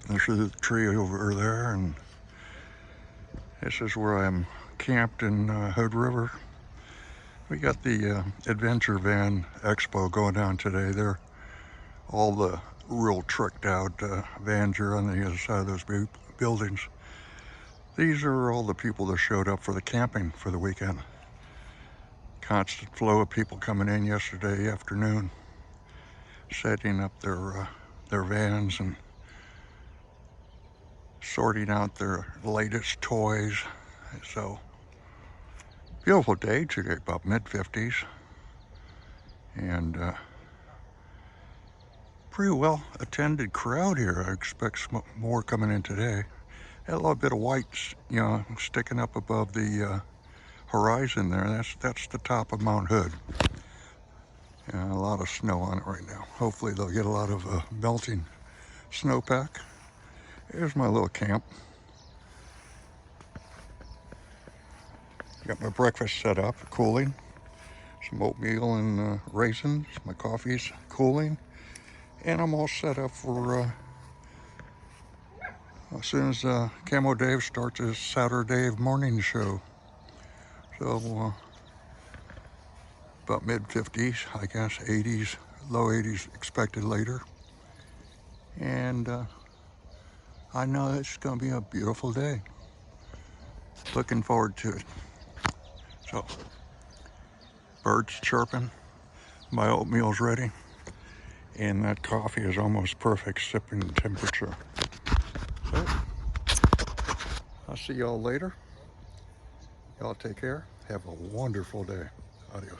This is the tree over there, and this is where I'm camped in Hood River. We got the Adventure Van Expo going on today. They're all the real tricked out vans are on the other side of those buildings. These are all the people that showed up for the camping for the weekend. Constant flow of people coming in yesterday afternoon, setting up their vans and sorting out their latest toys. So, beautiful day today, about mid-50s, and pretty well attended crowd here. I expect more coming in today. Had a little bit of white, sticking up above the horizon there. That's the top of Mount Hood. And a lot of snow on it right now. Hopefully they'll get a lot of melting snowpack. Here's my little camp. Got my breakfast set up, cooling. Some oatmeal and raisins. My coffee's cooling. And I'm all set up for as soon as Camo Dave starts his Saturday morning show. So about mid-50s, I guess, 80s, low 80s expected later. And I know it's going to be a beautiful day. Looking forward to it. So, birds chirping, my oatmeal's ready, and that coffee is almost perfect sipping temperature. So, I'll see y'all later. Y'all take care. Have a wonderful day. Adios.